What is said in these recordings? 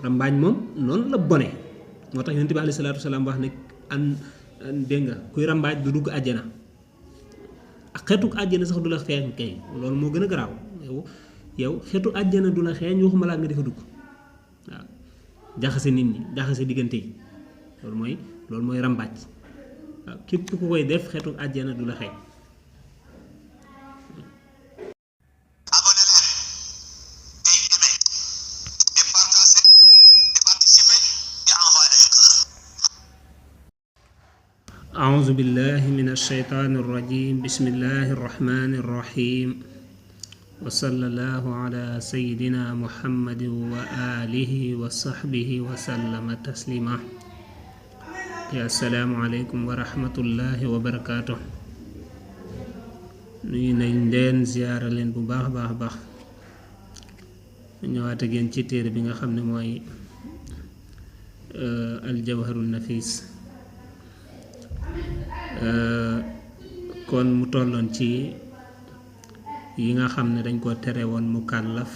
rambaaj moom noonu la bone moo tax yonent bi alayhi salaatu wasalaam wax ne dégg nga kuy rambaaj du dugg àjjana ak xeetu àjjana sax du la xeeñ kay loolu moo gën a garaaw yow xeetu àjjana du la xeeñ waxuma laa nga defa dugg waaw jaxase nit ñi jaxase diggante yi loolu mooy rambaaj waaw képp ku koy def xeetu àjjana du la xeeñ. أعوذ بالله من الشيطان الرجيم بسم الله الرحمن الرحيم وصلى الله على سيدنا محمد وآله وصحبه وسلم تسليما يا السلام عليكم ورحمة الله وبركاته nuyu nañ leen ziyaara leen bu baax baax ñëwaat ak yéen ci téere bi nga xam ne mooy aljawharun nafis kon mu tolloon ci yi nga xam ne dañ ko tere woon mu kàllaf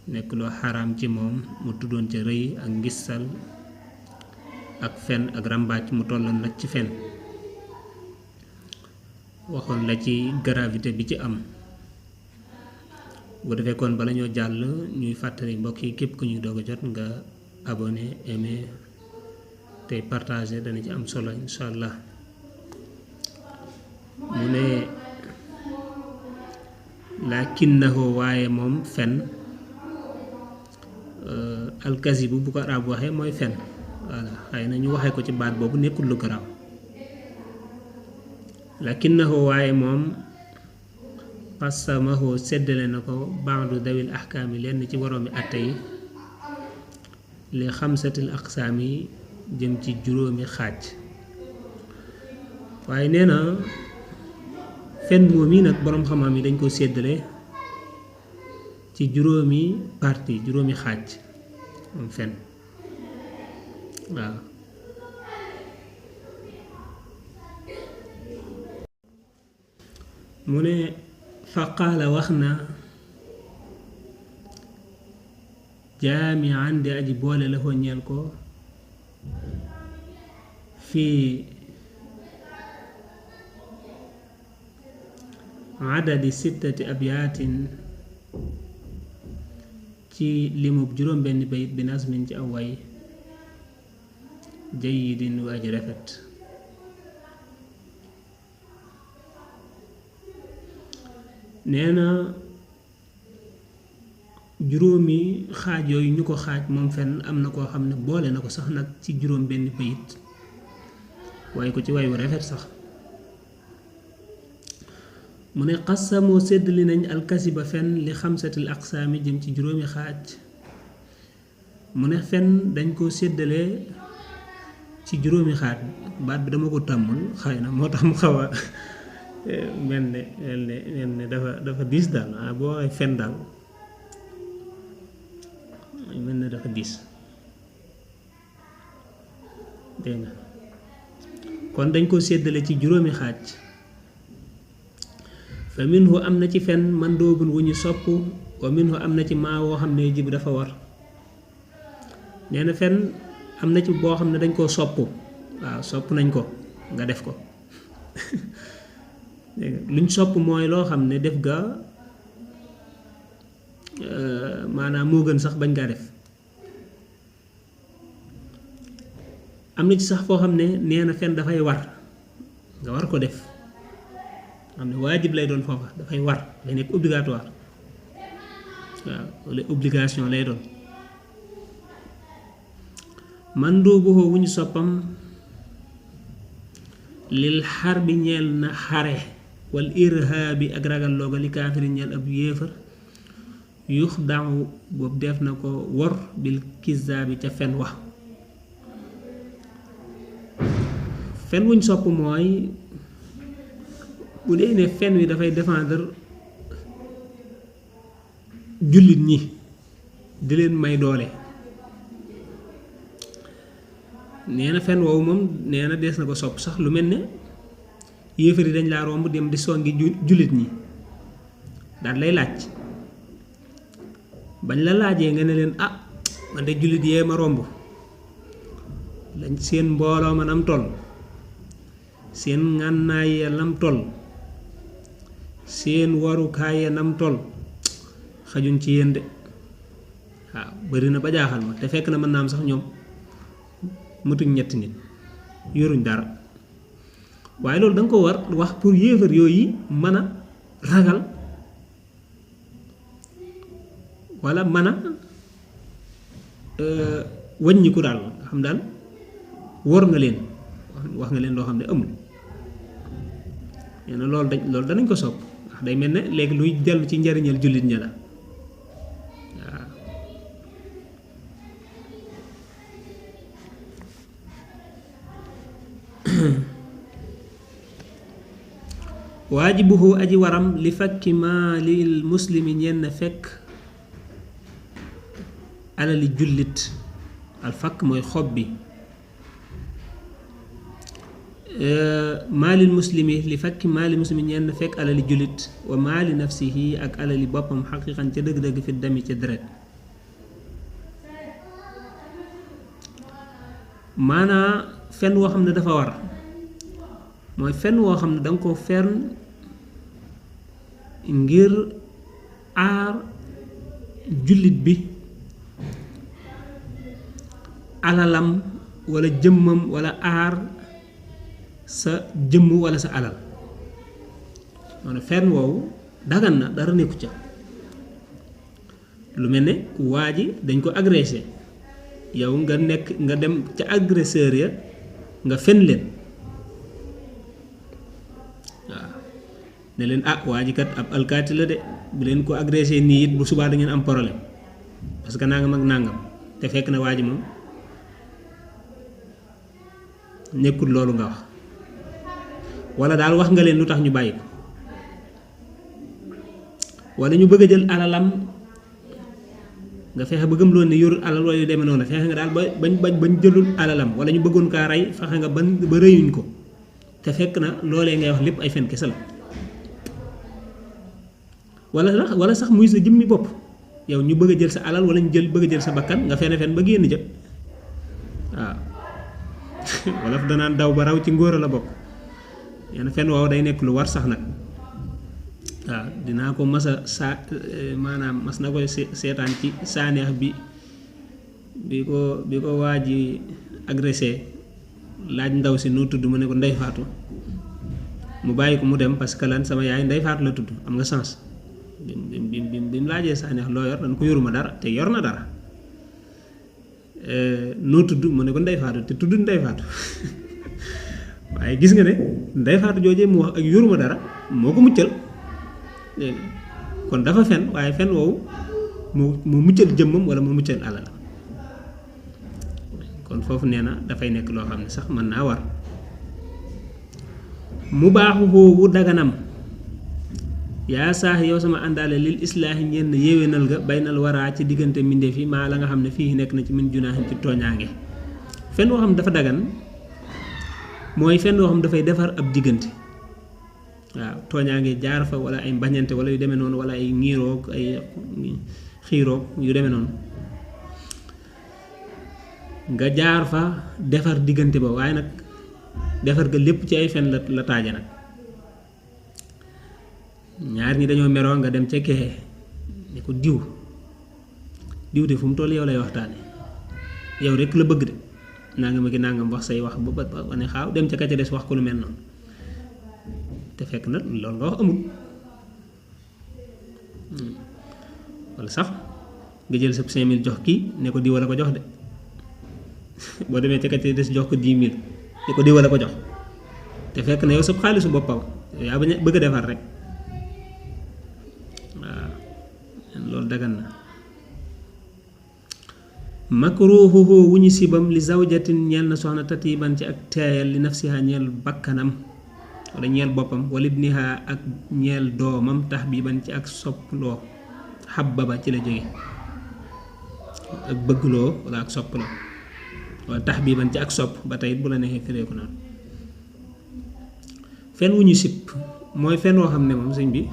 nekk loo xaraam ci moom mu tuddoon ca rëy ak ngistal ak fen ak ràmbaaj mu tolloon nag ci fen waxoon la ci gravité bi ci am bu defee kon bala ñoo jàll ñuy fàttali mbokk yi képp ku ñuy doog a jot nga abonné aimé tey partagé dana ci am solo insha allah mu ne lakinnahu waaye moom fen alkazibu bu ko arab waxee mooy fen voilà xëy na ñu waxee ko ci baat boobu nekkul lu garaaw lakinnahu waaye moom qasamahu séddale na ko ba'du dawil ahkaami lenn ci waroomi atte yi li xamsatil aqsaami jëm ci juróomi xaaj waaye nee na fen moom yi nag boroom xam-xam yi dañ ko séddale ci juróomi parti juróomi xaaj moom fen waaw mu ne fa qaala wax na jaami'an di aji boole la ko ñeel ko fii adadi sittati abyaatin ci limub juróom benn bayit bi nasmin ci aw way jayyidin wa aji rafet nee na juróomi xaaj yooyu ñu ko xaaj moom fenn am na koo xam ne boole na ko sax nag ci juróom benn bayit waaye ko ci way wu rafet sax mu ne qasamoo séddali nañ alkasiba fen li xamsatil aqsaami jëm ci juróomi xaaj mu ne fen dañ ko séddale ci juróomi xaaj baat bi dama ko tàmmul xëy na moo tax mu xaw a mel ne dafa diis daal boo waxee fen daal mel ne dafa diis dégg nga kon dañ ko séddale ci juróomi xaaj fa minhu am na ci fen man doobul wu ñu sopp wa minhu am na ci maa woo xam ne jib dafa war nee na fen am na ci boo xam ne dañ koo sopp waaw sopp nañ ko nga def ko luñ sopp mooy loo xam ne def ga maanaam moo gën sax bañ ngaa def am na ci sax foo xam ne nee na fen dafay war nga war ko def xam ne waajib lay doon foofa dafay war day nekk obligatoire waaw walla obligation lay doon man doobuhoo wu ñu soppam lil xar bi ñeel na xare wal irhaabi ak ragal looga li kaafiri ñeel ab yéefar yux daaw boobu def na ko wor bil kizaabi ca fen wax fen wuñ sopp mooy bu dee ne fen wi dafay défendre jullit ñi di leen may doole nee na fen woowu moom nee na dees na ko sopp sax lu mel ne yéefar yi dañ laa romb dem di songi jullit ñi daal lay laaj bañ la laajee nga ne leen man de jullit yee ma romb lañ seen mbooloo ma nam toll seen ngànnaay ya nam toll seen warukaay ya nam toll xajuñ ci yéen de waaw bari na ba jaaxal ma te fekk na mën naa am sax ñoom mutuñ ñetti nit yoruñ dara waaye loolu da nga ko war wax pour yéefar yooyu mën a ragal wala mën a wàññiku daal nga xam daal wor nga leen wax nga leen loo xam ne amul nee na loolu danañ ko sopp ndax day mel ne léegi luy dellu ci njariñal jullit ña la waajibuhu aji waram li fakki maalil muslimi ñenn fekk alali jullit al fakk mooy xob bi maalil muslimi li fakki maalil muslimi ñenn fekk alali jullit wa maali nafsihi ak alali boppam xaqiqan ca dëgg-dëgg fi dami ca deret maanaa fenn woo xam ne dafa war mooy fenn woo xam ne danga ko fenn ngir aar jullit bi alalam wala jëmmam wala aar sa jëmm wala sa alal maanaam fenn woowu dagan na dara nekku ca lu mel ne waa ji dañ ko agressé yow nga dem ca agresseur ya nga fen leen ne leen waa ji kat ab alkaati la de bu leen ko agressé nii it bu subaa da ngeen am problème parce que nangam ak nangam te fekk na waa ji moom nekkul loolu nga wax wala daal wax nga leen lu tax ñu bàyyi ko wala ñu bëgg a jël alalam nga fexe ba gëm loon ne yorul alal wala yu demee noonu fexe nga daal bañ jëlul alalam wala ñu bëggoon kaa rey fexe nga ba rëyuñ ko te fekk na loolee ngay wax lépp ay fen kese la wala sax muy sa jëmmi bopp yow ñu bëgg a jël sa alal wala ñu bëgg a jël sa bakkan nga fen ba génn jët waaw wala fa danaan daw ba raw ci ngóor la bokk yenn fen waaw day nekk lu war sax nag waaw dinaa ko maanaam mas na koy seetaan ci saaneex bi ko waa ji agressé laaj ndaw si noo tudd mu ne ko Ndey Faatu mu bàyyi ko mu dem parce que lan sama yaay Ndey Faatu la tudd am nga sens bi mu laajee saaneex loo yor dañ ko yoruma dara te yor na dara noo tudd mu ne ko Ndey Faatu te tudd Ndey Faatu waaye gis nga ne Ndey Faatu joojee mu wax ak yoruma dara moo ko muccal kon dafa fen waaye fen woowu mu muccal jëmmam wala mu muccal alal kon foofu nee na dafay nekk loo xam ne sax mën naa war mu baaxu xoowu daganam yaa saax yow sama àndaale lil islaahi ñenn yéwénal ga baynal waraa ci diggante mbindeef yi maa la nga xam ne fii nekk na ci min junaaxin ci tooñaange fen woo xam ne dafa dagan mooy fen woo xam ne dafay defar ab diggante waaw tooñaange jaar fa wala ay mbañante wala yu demee noonu wala ay ngiiroog ay xiiroog yu demee noonu nga jaar fa defar diggante ba waaye nag defar ga lépp ci ay fen la taaje nag ñaar ñi dañoo meroo nga dem ca kee ne ko diw de fu mu toll yow lay waxtaane yow rek la bëgg de nangam ak nangam wax say wax ba ne xaaw dem ca ka ca des wax ko lu mel noonu te fekk na loolu nga wax amul wala sax nga jël sa 5000 jox kii ne ko diwa la ko jox de boo demee ca ka ca des jox ko 10 000 ne ko diwa la ko jox te fekk na yow sa xaalisu boppam yaa bëgg a defar rek waaw loolu dagan na makruuhuhu wu ñu sibam li zawjatin ñeel na soxna tatiban ci ak teeyal li nafsiha ñeel bakkanam wala ñeel boppam wala ibniha ak ñeel doomam tahbiban ci ak sopploo xabbaba ci la jóge ak bëggloo wala ak sopploo wala tahbiban ci ak sopp ba tey bu la neexee firee ko noonu fen wu ñu sib mooy fen woo xam ne moom sëñ bi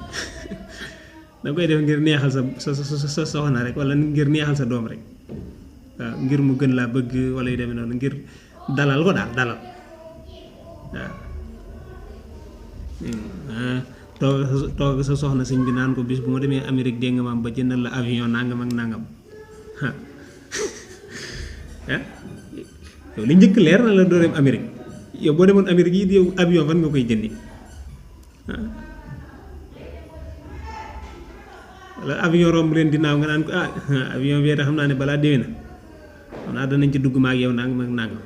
danga koy def ngir neexal sa soxna rek wala ngir neexal sa doom rek ngir mu gën laa bëgg wala yu demee noonu ngir dalal ko daal dalal toog sa soxna sëñ bi naan ko bis bu ma demee Amérique dégg nga maam ba jëndal la avion nangam ak nangam yow li njëkk leer na la doo dem Amérique yow boo demoon Amérique yi yow avion fan nga koy jëndi wala avion romb leen di naaw nga naan ko avion bi xam naa ne balaa déwé na xam naa danañ ci dugg ma ak yow nangam ak nangam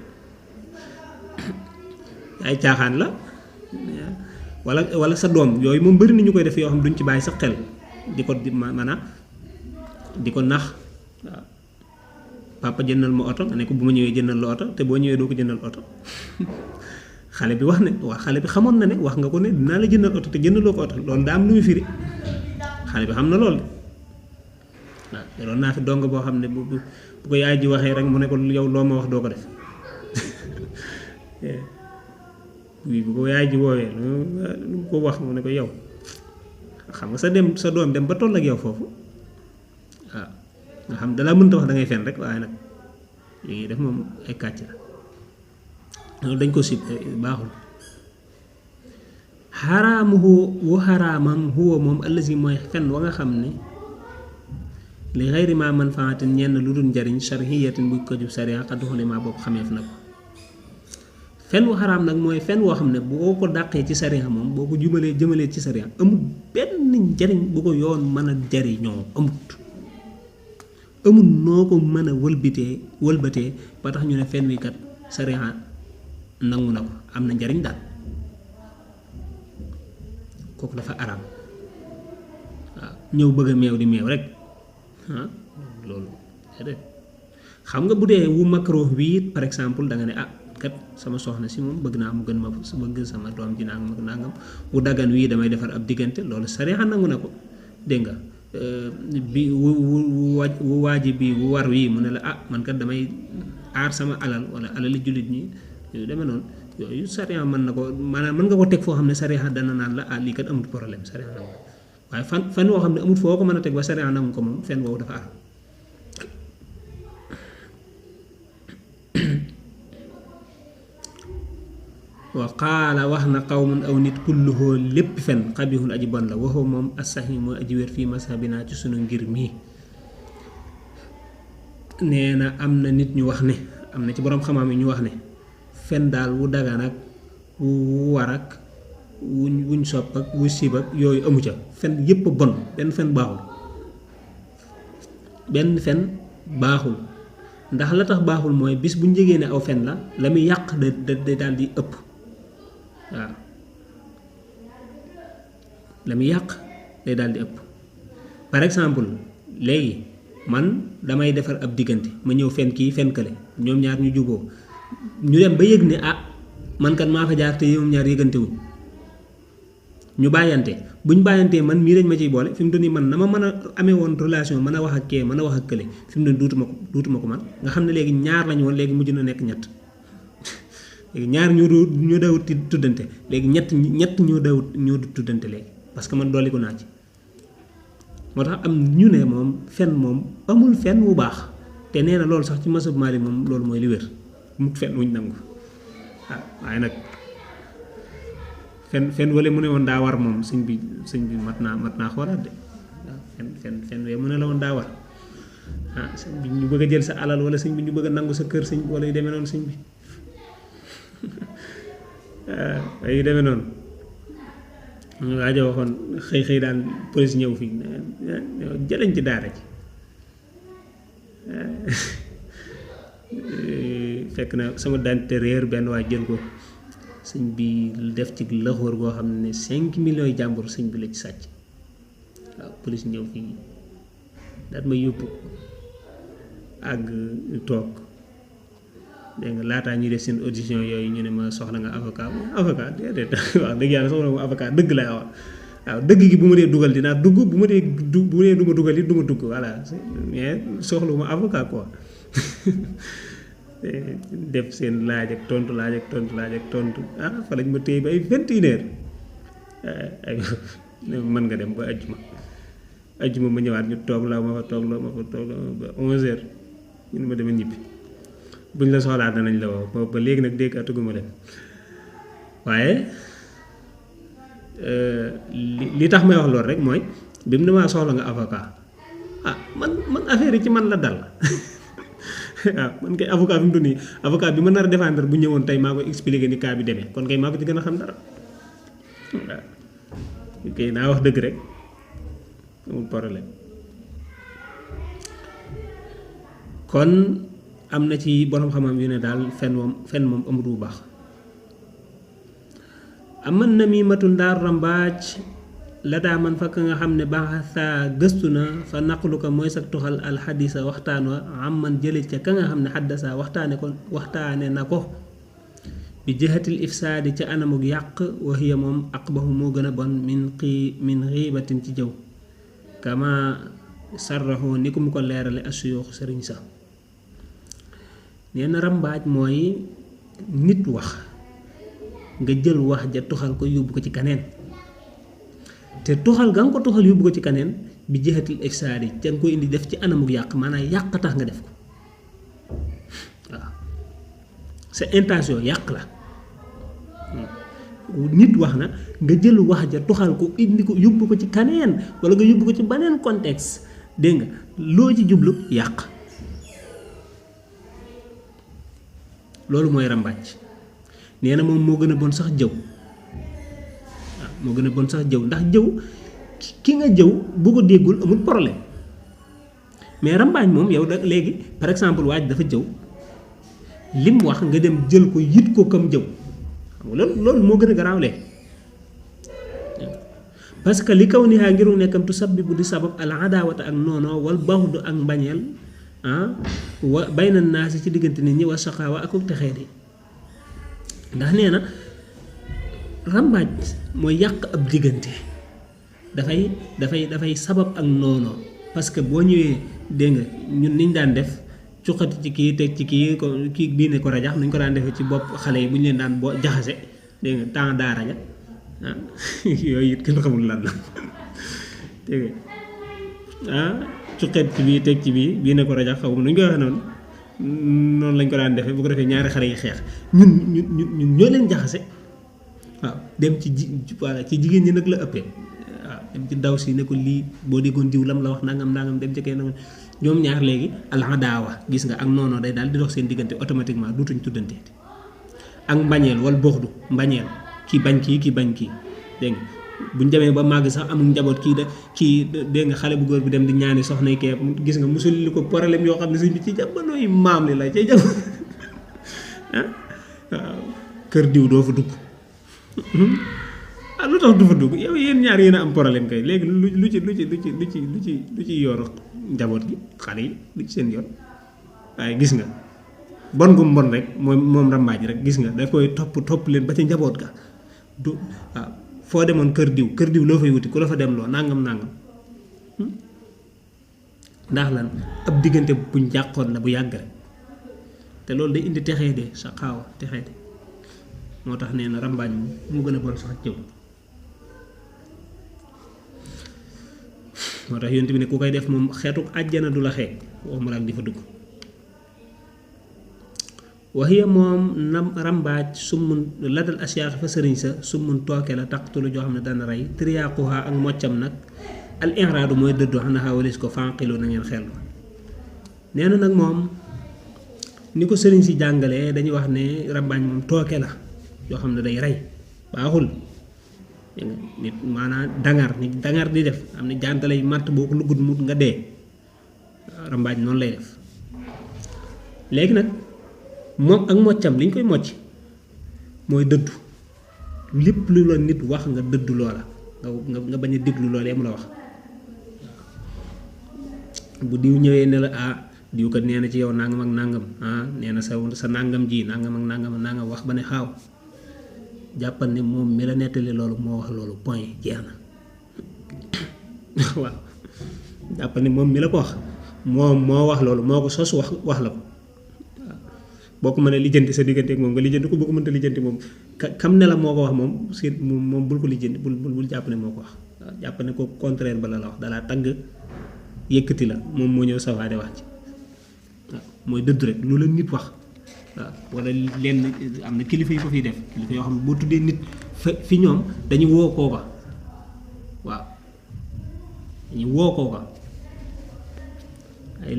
ay caaxaan la wala sa doom yooyu moom bëri na ñu koy def yoo xam duñ ci bàyyi sax xel di ko maanaam di ko nax waaw papa jëndal ma oto nga ne ko bu ma ñëwee jëndal la oto te boo ñëwee doo ko jëndal oto xale bi wax ne waa xale bi xamoon na ne wax nga ko ne dinaa la jëndal oto te jëndaloo ko oto loolu daa am lu muy firi xale bi xam na loolu waaw te loolu naa fi dong boo xam ne bu ko yaay ji waxee rek mu ne ko yow loo ma wax doo ko def oui bu ko yaay ji woowee lu ko wax mu ne ko yow xam nga sa doom dem ba toll ak yow foofu waaw nga xam dalaa mënta wax da ngay fen rek waaye nag li ñuy def moom ay kàcc la loolu dañ ko sib baaxul xaraamuhu wu xaraamam huwa moom allazi mooy fen wa nga xam ne li xayri ma manfaatin ñenn lu dul njariñ sharhiyatin bu ko jub sariya xadduxule ma boobu xameef na ko fen wu xaraam nag mooy fen woo xam ne boo ko dàqee ci sariya moom boo ko jëmalee ci sariya amul benn njariñ bu ko yoon mën a jariñoo amul noo ko mën a wëlbatee ba tax ñu ne fen wi kat sariya nangu na ko am na njariñ daal kooku dafa araam waaw ñëw bëgg a meew di meew rek loolu xam nga bu dee wu makruh wi it par exemple da nga ne kat sama soxna si moom bëgg naa mu gën ma bëgg sama doom ji nangam ak nangam wu dagan wii damay defar ab diggante loolu sariya nangu na ko dégg nga bi wu waajib bi wu war wii mu ne la man kat damay aar sama alal wala alali jullit ñi yu demee noonu yooyu sariya mën na ko maanaam mën nga ko teg foo xam ne sariya dana naan la lii kat amul problème sariya nangu waaye fan woo xam ne amul foo ko mën a teg ba sariya nangu ko moom fen woowu dafa aar wa qaala wax na qawmun aw nit kulluhoo lépp fen xabihun aji bon la waxoo moom asaxi mooy aji wér fii mashabina ci sunu ngir mii nee na am na nit ñu wax ne am na ci boroom xam-xam yi ñu wax ne fen daal wu dagan ak wu war ak wuñ sopp ak wu sib ak yooyu amu ca fen yépp bon benn fen baaxul ndax la tax baaxul mooy bis bu njëgee ne aw fen la la muy yàq da daal di ëpp waaw la muy yàq day daal di ëpp par exemple léegi man damay defar ab diggante ma ñëw fen kii fen kële ñoom ñaar ñu juboo ñu dem ba yëg ne man kat maa fa jaar te ñoom ñaar yëgante wuñ ñu bàyyante buñ bàyyantee man mii dañ ma ciy boole fi mu doon nii man na ma mën a amee woon relation mën a wax ak kee mën a wax ak kële fi mu doon duutuma ko man nga xam ne léegi ñaar lañu woon léegi mujj na nekk ñett léegi ñaar ñoo dawut tuddante léegi ñett ñoo du tuddante léegi parce que man dolli ko naa ci moo tax am ñu ne moom fen moom amul fen wu baax te nee na loolu sax ci masab Maalik moom loolu mooy li wér mu fen wuñ nangu waaye nag fen wala mu ne woon daa war moom sëñ bi mat naa xoolaat de waaw fen wee mu ne la woon daa war sëñ bi ñu bëgg a jël sa alal wala sëñ bi ñu bëgg a nangu sa kër sëñ bi wala yu demee noonu sëñ bi yu demee noonu waaja waxoon xëy daal police ñëw fii jëlañ ci daara ji fekk na sama dante réer benn waa jël ko sëñ bi def ci laxóor goo xam ne 5 millions yi jàmbur sëñ bi la ci sàcc waaw police ñëw fii daat ma yóbbu àgg toog dégg nga laataa ñuy def seen audition yooyu ñu ne ma soxla nga avocat déedéet wax dëgg yàlla soxla ma avocat dëgg laa wax waaw dëgg gi bu ma dee dugal dinaa dugg bu ma dee du ma dugal it du ma dugg voilà mais soxla ma avocat quoi def seen laaj ak tontu fa lañ ma téye ba ay 21 heures ay mën nga dem ba ajjuma ma ñëwaat ñu toog la ma fa ba 11 heures ñun ma dama ñibbi buñ la soxlaa danañ la woo ba léegi nag dégg atuguma leen waaye li tax may wax loolu rek mooy bi mu ne maa soxla nga avocat man affaire yi ci man la dal waaw man kay avocat bi mu doon nii avocat bi ma nar a défendre bu ñëwoon tey maa koy expliquer ni cas bi demee kon kay maa ko ci gën a xam dara waaw kay naa wax dëgg rek amul problème kon am na ci borom xam-xam yu ne daal fen moom amul bu baax aman namimatu ndaar rambaaj la daa man fakk nga xam ne baaxa gëstu na fa naqlu ko mooy sa tuxal alxadisa waxtaan wa am man jële ca ka nga xam ne xaddasa waxtaane na ko bi jëhatil ifsaadi ca anamuk yàq waxiya moom aqbahu moo gën a bon min xiibatin ci jëw kama sarraxoo ni ku mu ko leerale asuyooxu sëriñ sa nee na rambaaj mooy nit wax nga jël wax ja tuxal ko yóbbu ko ci kaneen te tuxal ga nga ko tuxal yóbbu ko ci kaneen bi jeexatil ifsaadi ca nga koy indi def ci anamuk yàq maanaam yàq tax nga def ko waaw sa intention yàq la nit wax na nga jël wax ja tuxal ko indi ko yóbbu ko ci kaneen wala nga yóbbu ko ci beneen contexte dégg nga loo ci jublu yàq loolu mooy rambaaj nee na moom moo gën a bon sax jëw waaw moo gën a bon sax jëw ndax jëw ki nga jëw bu ko déggul amul problème mais rambaaj moom yow da léegi par exemple waaj dafa jëw lim wax nga dem jël ko yit ko kam jëw xam nga loolu moo gën a garaaw léegi parce que li kaw ni xaa ngiru nekkam tu sabbi bu di sabab al adaawata ak noonoo wal baxdu ak mbañeel wa bayna naasi ci diggante nit ñi wa saqaawa ak texee di ndax nee na rambaaj mooy yàq ab diggante dafay sabab ak noonoo parce que boo ñëwee dégg nga ñun niñ daan def cuqati ci kii teg ci kii ko kii diine ko rajax nuñ ko daan defee ci bopp xale yi bu ñu leen daan boo jaxase dégg nga temps daara ja yooyu it kenn xamul lan la dégg nga cuqet ci bii teg ci bii ne ko rajax xaw ma nu ñu koy waxee noonu lañ ko daan defee bu ko defee ñaari xale yi xeex ñun ñoo leen jaxase waaw dem ci jigéen ñi nag la ëppee waaw dem ci daw si ne ko lii boo déggoon diw lam la wax nangam dem ci kay nangam ñoom ñaar léegi alxadaawa gis nga ak noonu day daal di dox seen diggante automatiquement duutuñ tuddante ak mbañeel wala boxdu mbañeel kii bañ kii dégg nga buñ demee ba màgg sax amul njaboot kii dégg nga xale bu góor bi dem di ñaani soxna yi kee gis nga musul li ko problème yoo xam ne sëñ bi ci jamono yi maam li la ci jamono waaw kër diw doo fa dugg lu tax du fa dugg yow yéen ñaar yéen a am problème kay léegi lu ci yoonu njaboot gi xale yi lu ci seen yoon waaye gis nga bon gu mbon rek moom rambaaj rek gis nga da koy topp leen ba ca njaboot ga du waaw foo demoon kër diw loo fay wuti ku la fa dem loo nangam ndax lan ab diggante buñ jàqoon la bu yàgg rek te loolu day indi texee de sa xaawa texee de moo tax nee na rambaaj mu gën a bon sax jëw moo tax yonent bi ne ku koy def moom xeetu àjjana du la xeeg waxuma la ak di fa dugg waxiya moom rambaaj summun la dal asiyaax fa sëriñ sa summun tooke la taqtulu joo xam ne dana rey triyaaquha ak moccam nag al inraadu mooy dëddu xam na xawalis ko fanqilu na ngeen xel nee na nag moom ni ko sëriñ si jàngalee dañuy wax ne rambaaj moom tooke la yoo xam ne day rey baaxul nit maanaam dangar di def am na jàntalay matt boo ko luggut mut nga dee rambaaj noonu lay def léegi nag moom ak moccam li ñu koy mocc mooy dëddu lépp lu la nit wax nga dëddu loola nga bañ a déglu loolee mu la wax bu diw ñëwee ne la diw kat nee na ci yow nangam ak nangam nee na sa nangam ji nangam ak nangam wax ba ne xaaw jàppal ne moom mi la nettali loolu moo wax loolu point jeex na waaw jàppal ne moom mi la ko wax moom moo wax loolu moo ko sos wax la ko boo ko mënee lijjanti sa diggante ak moom nga lijjanti ko boo ko mënta lijjanti moom kam ne la moo ko wax moom si moom bul ko lijjanti bul jàpp ne moo ko wax waaw jàpp ne ko contraire ba la wax dalaa tagg yëkkati la moom moo ñëw sawaade wax ci waaw mooy dëddu rek lu la nit wax waaw wala lenn am na kilifa yi ko fiy def kilifa yoo xam ne boo tuddee nit fi ñoom dañu woo kooka waaw dañu woo kooka waaye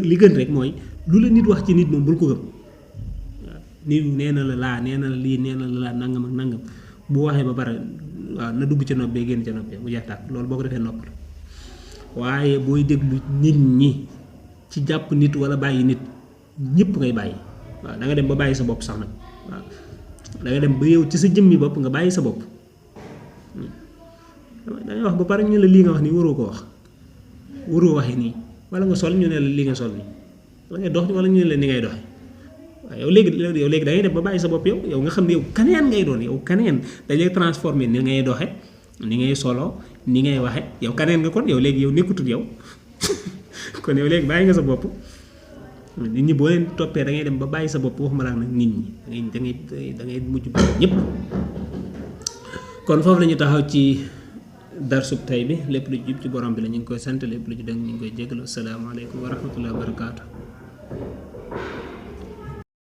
li gën rek mooy lu la nit wax ci nit moom bul ko gëm waaw nit nee na la laa nee na la lii nee na la laa nangam ak nangam bu waxee ba pare waaw na dugg ca nopp bee génn ca nopp mu jeex tàkk loolu boo ko defee noppal waaye booy déglu nit ñi ci jàpp nit wala bàyyi nit ñëpp ngay bàyyi waaw da nga dem ba bàyyi sa bopp sax nag waaw da nga dem ba yow ci sa jëmmi bopp nga bàyyi sa bopp dangay wax ba pare ñu la lii nga wax nii waroo ko wax waroo waxee nii wala nga sol ñu ne la li nga sol nii wala ngay dox wala ñu ne la ni ngay doxe waaw yow léegi da ngay dem ba bàyyi sa bopp yow nga xam ne yow kaneen ngay doon yow kaneen dañ lay transformer ni ngay doxe ni ngay solo ni ngay waxe yow kaneen nga kon yow léegi yow nekkutul yow kon yow léegi bàyyi nga sa bopp nit ñi boo leen toppee da ngay dem ba bàyyi sa bopp waxuma laa nag nit ñi da ngay mujj bàyyi ñëpp kon foofu la ñu taxaw ci darsub tey bi lépp lu jub ci borom bi la ñu ngi koy sant lépp lu ci dëng ñu ngi koy jégalu asalaamaaleykum wa rahmatullahi wa barakaatu